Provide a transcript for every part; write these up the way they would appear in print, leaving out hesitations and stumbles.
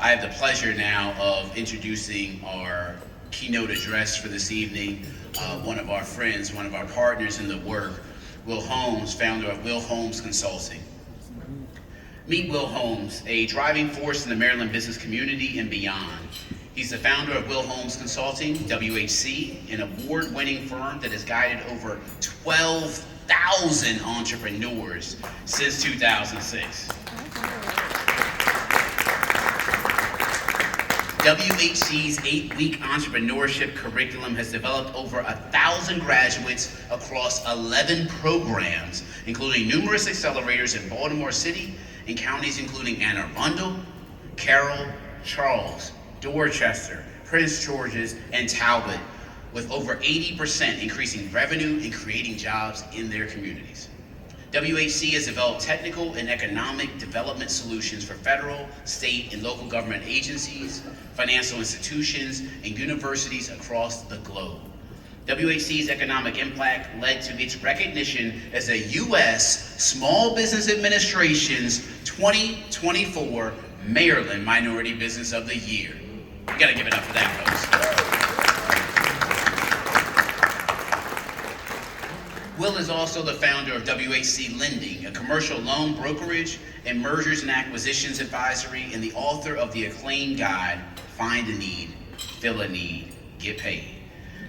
I have the pleasure now of introducing our keynote address for this evening. One of our friends, one of our partners in the work, Will Holmes, founder of Will Holmes Consulting. Meet Will Holmes, a driving force in the Maryland business community and beyond. He's the founder of Will Holmes Consulting, WHC, an award-winning firm that has guided over 12,000 entrepreneurs since 2006. WHC's 8-week entrepreneurship curriculum has developed over 1,000 graduates across 11 programs, including numerous accelerators in Baltimore City and counties including Anne Arundel, Carroll, Charles, Dorchester, Prince George's, and Talbot, with over 80% increasing revenue and creating jobs in their communities. WHC has developed technical and economic development solutions for federal, state, and local government agencies, financial institutions, and universities across the globe. WHC's economic impact led to its recognition as a U.S. Small Business Administration's 2024 Maryland Minority Business of the Year. You gotta give it up for that, folks. Will is also the founder of WHC Lending, a commercial loan brokerage and mergers and acquisitions advisory, and the author of the acclaimed guide, Find a Need, Fill a Need, Get Paid.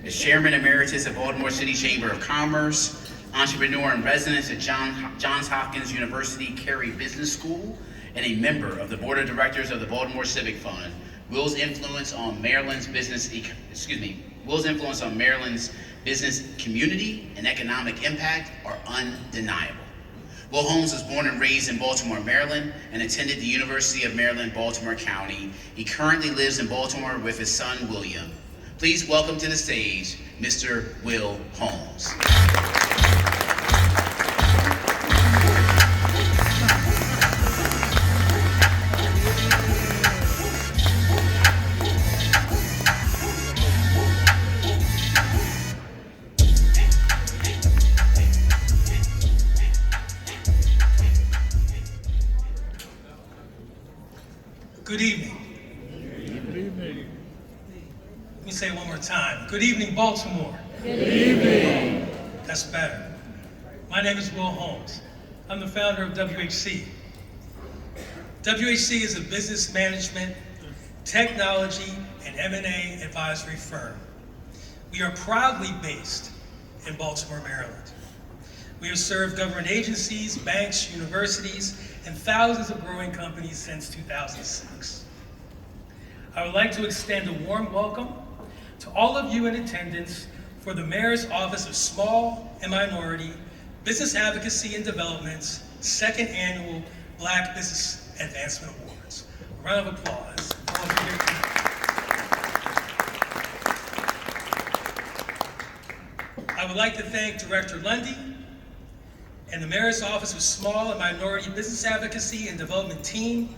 As Chairman Emeritus of Baltimore City Chamber of Commerce, entrepreneur in residence at Johns Hopkins University Carey Business School, and a member of the Board of Directors of the Baltimore Civic Fund, Will's influence on Maryland's business community and economic impact are undeniable. Will Holmes was born and raised in Baltimore, Maryland, and attended the University of Maryland, Baltimore County. He currently lives in Baltimore with his son, William. Please welcome to the stage, Mr. Will Holmes. Good evening. Good evening. Let me say it one more time. Good evening, Baltimore. Good evening. That's better. My name is Will Holmes. I'm the founder of WHC. WHC is a business management, technology, and M&A advisory firm. We are proudly based in Baltimore, Maryland. We have served government agencies, banks, universities, and thousands of growing companies since 2006. I would like to extend a warm welcome to all of you in attendance for the Mayor's Office of Small and Minority Business Advocacy and Development's second annual Black Business Advancement Awards. A round of applause. I would like to thank Director Lundy and the Mayor's Office of Small and Minority Business Advocacy and Development team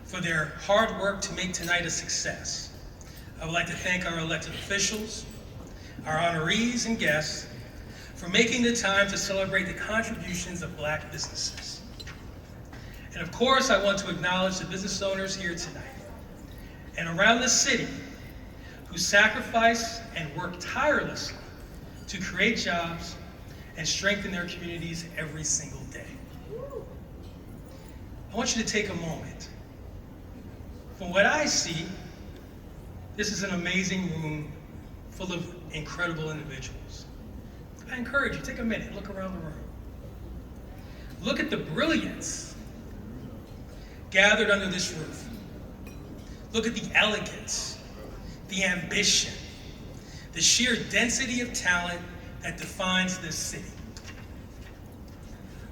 for their hard work to make tonight a success. I would like to thank our elected officials, our honorees and guests for making the time to celebrate the contributions of Black businesses. And of course, I want to acknowledge the business owners here tonight and around the city who sacrifice and work tirelessly to create jobs and strengthen their communities every single day. I want you to take a moment. From what I see, this is an amazing room full of incredible individuals. I encourage you, take a minute, look around the room. Look at the brilliance gathered under this roof. Look at the elegance, the ambition, the sheer density of talent that defines this city.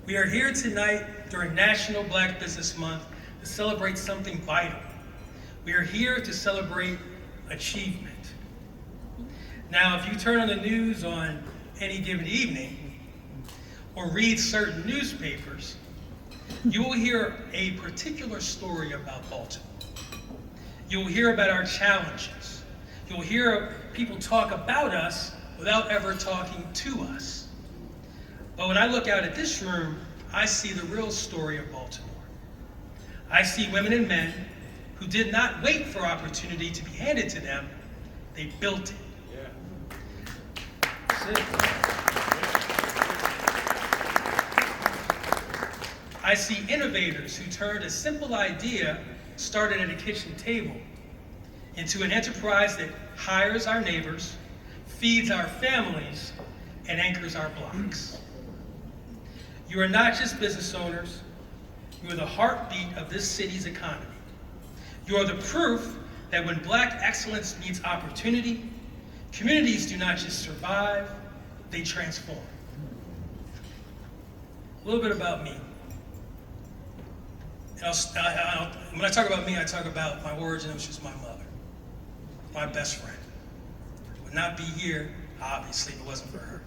We are here tonight during National Black Business Month to celebrate something vital. We are here to celebrate achievement. Now, if you turn on the news on any given evening or read certain newspapers, you will hear a particular story about Baltimore. You will hear about our challenges. You'll hear people talk about us without ever talking to us. But when I look out at this room, I see the real story of Baltimore. I see women and men who did not wait for opportunity to be handed to them, they built it. That's it. I see innovators who turned a simple idea started at a kitchen table into an enterprise that hires our neighbors, feeds our families, and anchors our blocks. You are not just business owners, you are the heartbeat of this city's economy. You are the proof that when Black excellence meets opportunity, communities do not just survive, they transform. A little bit about me. And when I talk about me, I talk about my origin, which is my mother, my best friend. Would not be here, obviously, if it wasn't for her.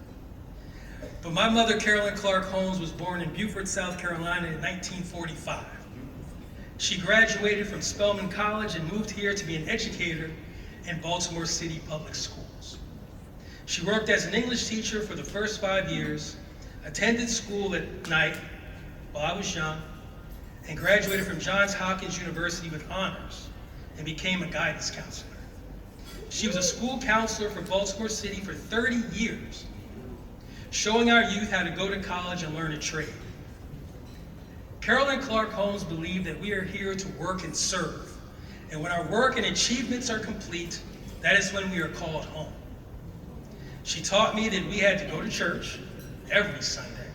But my mother, Carolyn Clark Holmes, was born in Beaufort, South Carolina in 1945. She graduated from Spelman College and moved here to be an educator in Baltimore City Public Schools. She worked as an English teacher for the first 5 years, attended school at night while I was young, and graduated from Johns Hopkins University with honors and became a guidance counselor. She was a school counselor for Baltimore City for 30 years, showing our youth how to go to college and learn a trade. Carolyn Clark Holmes believed that we are here to work and serve, and when our work and achievements are complete, that is when we are called home. She taught me that we had to go to church every Sunday,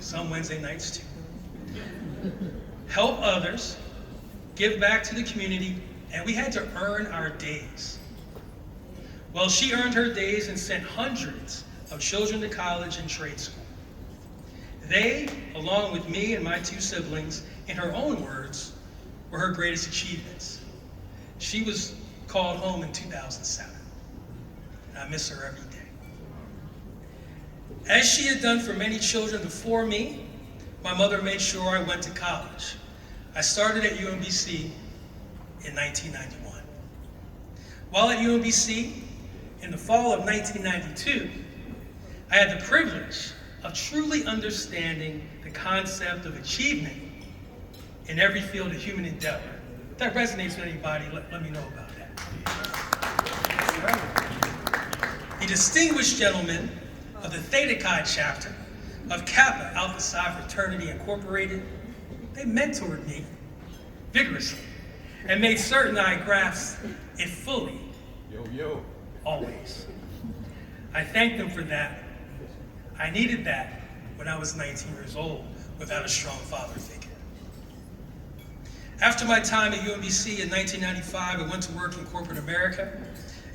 some Wednesday nights too, help others, give back to the community, and we had to earn our days. Well, she earned her days and sent hundreds of children to college and trade school. They, along with me and my 2 siblings, in her own words, were her greatest achievements. She was called home in 2007, and I miss her every day. As she had done for many children before me, my mother made sure I went to college. I started at UMBC in 1991. While at UMBC, in the fall of 1992, I had the privilege of truly understanding the concept of achievement in every field of human endeavor. If that resonates with anybody, let me know about that. A distinguished gentleman of the Theta Chi chapter of Kappa Alpha Psi Fraternity Incorporated, they mentored me vigorously and made certain I grasped it fully. Always. I thank them for that. I needed that when I was 19 years old without a strong father figure. After my time at UMBC in 1995, I went to work in corporate America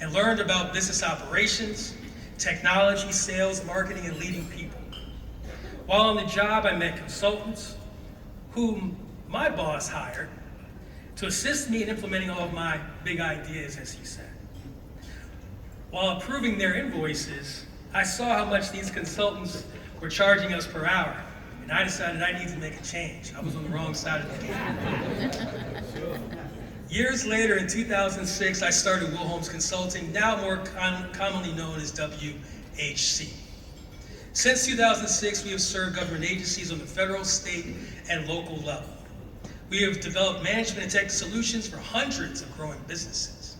and learned about business operations, technology, sales, marketing, and leading people. While on the job, I met consultants whom my boss hired to assist me in implementing all of my big ideas, as he said. While approving their invoices, I saw how much these consultants were charging us per hour, and I decided I needed to make a change. I was on the wrong side of the game. Years later, in 2006, I started Holmes Consulting, now more commonly known as WHC. Since 2006, we have served government agencies on the federal, state, and local level. We have developed management and tech solutions for hundreds of growing businesses.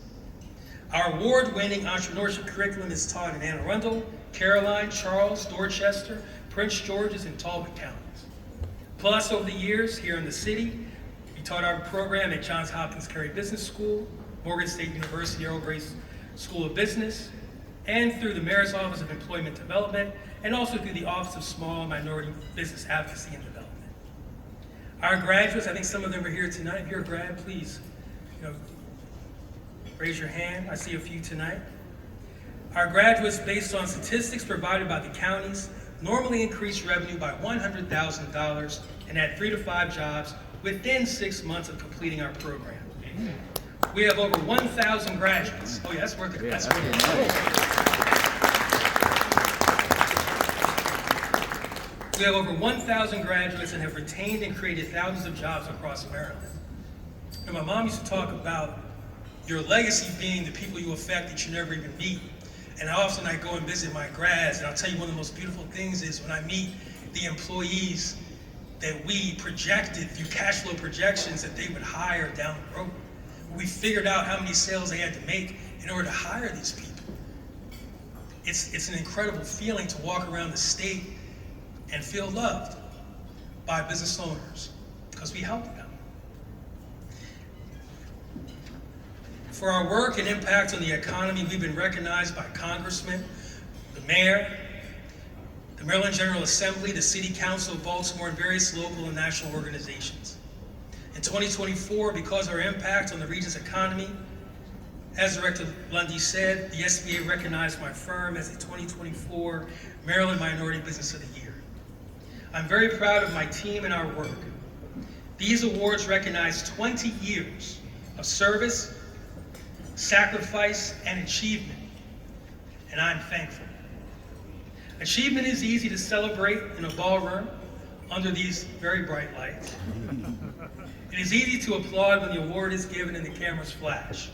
Our award-winning entrepreneurship curriculum is taught in Anne Arundel, Caroline, Charles, Dorchester, Prince George's, and Talbot counties. Plus, over the years, here in the city, we taught our program at Johns Hopkins Carey Business School, Morgan State University Earl Grace School of Business, and through the Mayor's Office of Employment Development, and also through the Office of Small and Minority Business Advocacy and Development. Our graduates, I think some of them are here tonight. If you're a grad, please, raise your hand. I see a few tonight. Our graduates, based on statistics provided by the counties, normally increase revenue by $100,000 and add 3 to 5 jobs within 6 months of completing our program. We have over 1,000 graduates. Oh yeah, that's worth it. That's worth it. We have over 1,000 graduates and have retained and created thousands of jobs across Maryland. And my mom used to talk about your legacy being the people you affect that you never even meet. And often I go and visit my grads, and I'll tell you one of the most beautiful things is when I meet the employees that we projected through cash flow projections that they would hire down the road. We figured out how many sales they had to make in order to hire these people. It's an incredible feeling to walk around the state and feel loved by business owners because we help them. For our work and impact on the economy, we've been recognized by congressmen, the mayor, the Maryland General Assembly, the City Council of Baltimore, and various local and national organizations. In 2024, because of our impact on the region's economy, as Director Lundy said, the SBA recognized my firm as the 2024 Maryland Minority Business of the Year. I'm very proud of my team and our work. These awards recognize 20 years of service, sacrifice, and achievement, and I'm thankful. Achievement is easy to celebrate in a ballroom under these very bright lights. It is easy to applaud when the award is given and the cameras flash.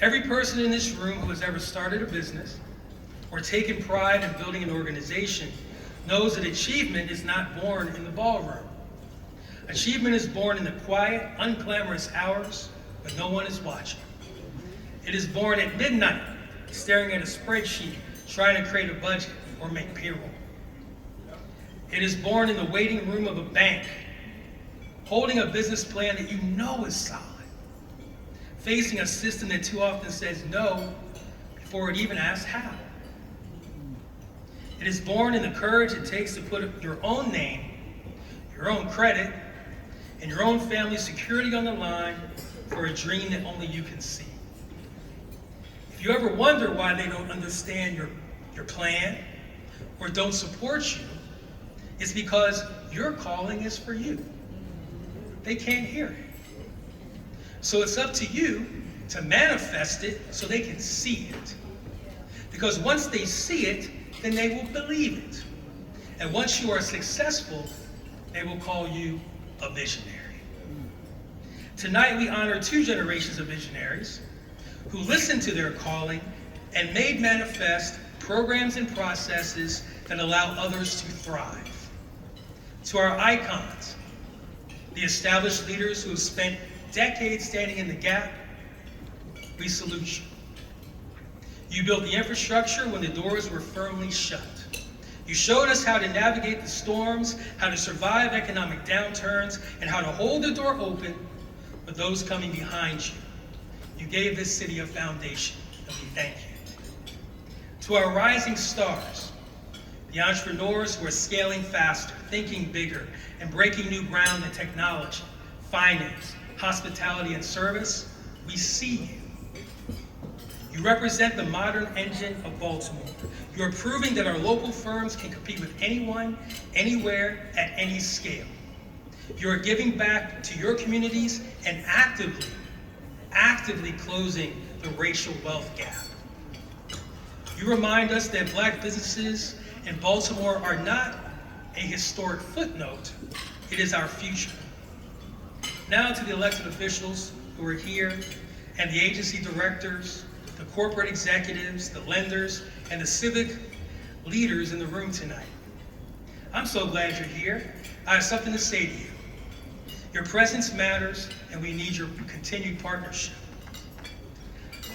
Every person in this room who has ever started a business or taken pride in building an organization knows that achievement is not born in the ballroom. Achievement is born in the quiet, unglamorous hours when no one is watching. It is born at midnight, staring at a spreadsheet, trying to create a budget or make payroll. It is born in the waiting room of a bank, holding a business plan that you know is solid, facing a system that too often says no before it even asks how. It is born in the courage it takes to put your own name, your own credit, and your own family's security on the line for a dream that only you can see. If you ever wonder why they don't understand your plan or don't support you, it's because your calling is for you. They can't hear it. So it's up to you to manifest it so they can see it. Because once they see it, then they will believe it. And once you are successful, they will call you a visionary. Tonight we honor two generations of visionaries who listened to their calling and made manifest programs and processes that allow others to thrive. To our icons, the established leaders who have spent decades standing in the gap, we salute you. You built the infrastructure when the doors were firmly shut. You showed us how to navigate the storms, how to survive economic downturns, and how to hold the door open for those coming behind you. You gave this city a foundation, and we thank you. To our rising stars, the entrepreneurs who are scaling faster, thinking bigger, and breaking new ground in technology, finance, hospitality, and service, we see you. You represent the modern engine of Baltimore. You are proving that our local firms can compete with anyone, anywhere, at any scale. You are giving back to your communities and actively closing the racial wealth gap. You remind us that Black businesses in Baltimore are not a historic footnote, it is our future. Now to the elected officials who are here, and the agency directors, the corporate executives, the lenders, and the civic leaders in the room tonight. I'm so glad you're here. I have something to say to you. Your presence matters, and we need your continued partnership.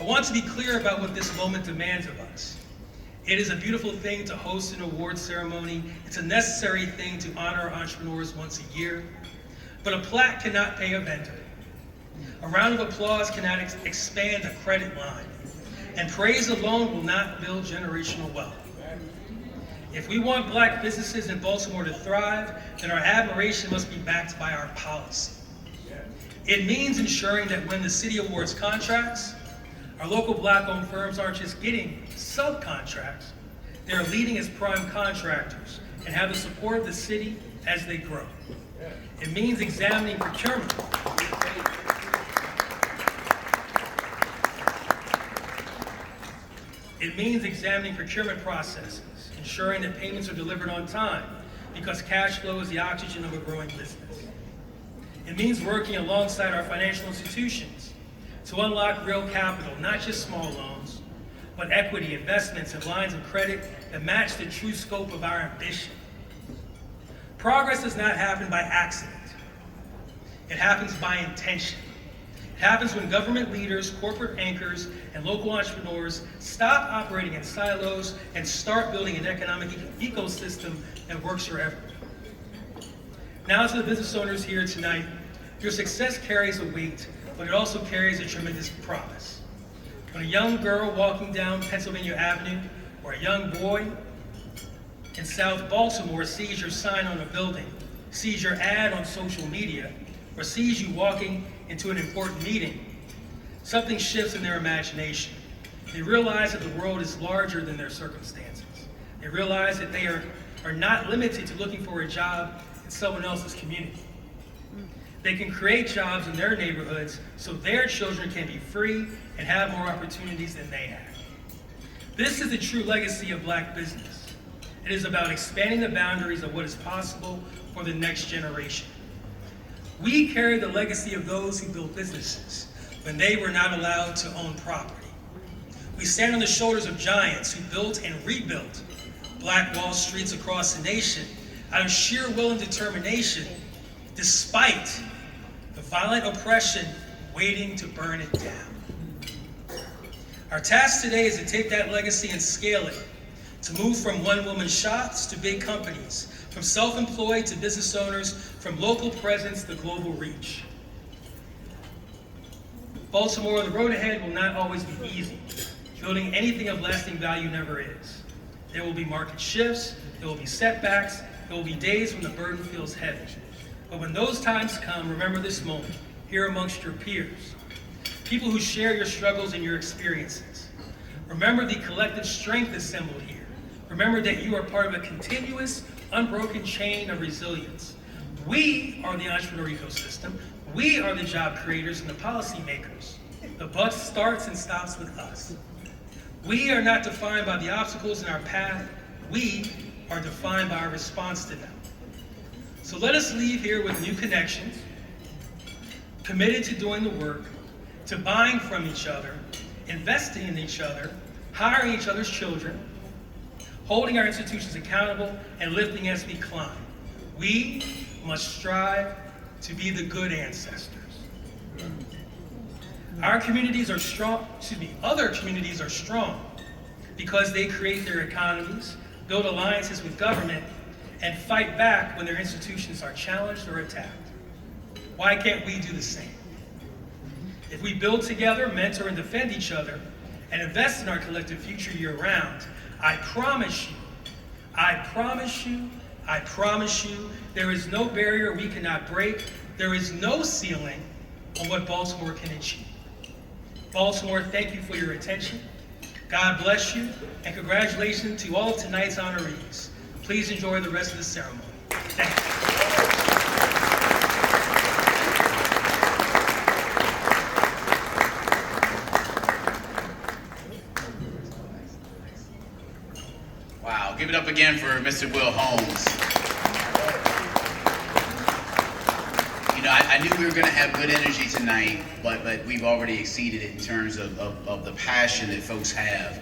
I want to be clear about what this moment demands of us. It is a beautiful thing to host an award ceremony. It's a necessary thing to honor our entrepreneurs once a year. But a plaque cannot pay a vendor. A round of applause cannot expand a credit line. And praise alone will not build generational wealth. If we want Black businesses in Baltimore to thrive, then our admiration must be backed by our policy. It means ensuring that when the city awards contracts, our local Black-owned firms aren't just getting subcontracts, they're leading as prime contractors and have the support of the city as they grow. It means examining procurement. It means examining procurement processes, ensuring that payments are delivered on time, because cash flow is the oxygen of a growing business. It means working alongside our financial institutions to unlock real capital, not just small loans, but equity, investments, and lines of credit that match the true scope of our ambition. Progress does not happen by accident. It happens by intention. It happens when government leaders, corporate anchors, and local entrepreneurs stop operating in silos and start building an economic ecosystem that works for everyone. Now to the business owners here tonight, your success carries a weight, but it also carries a tremendous promise. When a young girl walking down Pennsylvania Avenue or a young boy in South Baltimore sees your sign on a building, sees your ad on social media, or sees you walking into an important meeting, something shifts in their imagination. They realize that the world is larger than their circumstances. They realize that they are not limited to looking for a job in someone else's community. They can create jobs in their neighborhoods so their children can be free and have more opportunities than they have. This is the true legacy of Black business. It is about expanding the boundaries of what is possible for the next generation. We carry the legacy of those who built businesses when they were not allowed to own property. We stand on the shoulders of giants who built and rebuilt Black Wall Streets across the nation out of sheer will and determination, despite the violent oppression waiting to burn it down. Our task today is to take that legacy and scale it, to move from one-woman shops to big companies, from self-employed to business owners, from local presence to global reach. Baltimore, the road ahead will not always be easy. Building anything of lasting value never is. There will be market shifts, there will be setbacks, there will be days when the burden feels heavy. But when those times come, remember this moment, here amongst your peers, people who share your struggles and your experiences. Remember the collective strength assembled here. Remember that you are part of a continuous, unbroken chain of resilience. We are the entrepreneur ecosystem. We are the job creators and the policy makers. The buck starts and stops with us. We are not defined by the obstacles in our path. We are defined by our response to them. So let us leave here with new connections, committed to doing the work, to buying from each other, investing in each other, hiring each other's children, holding our institutions accountable, and lifting as we climb. We must strive to be the good ancestors. Our communities are strong, other communities are strong because they create their economies, build alliances with government, and fight back when their institutions are challenged or attacked. Why can't we do the same? If we build together, mentor and defend each other, and invest in our collective future year-round, I promise you, there is no barrier we cannot break. There is no ceiling on what Baltimore can achieve. Baltimore, thank you for your attention. God bless you, and congratulations to all of tonight's honorees. Please enjoy the rest of the ceremony. Thank you. Wow, give it up again for Mr. Will Holmes. You know, I knew we were going to have good energy tonight, but we've already exceeded it in terms of the passion that folks have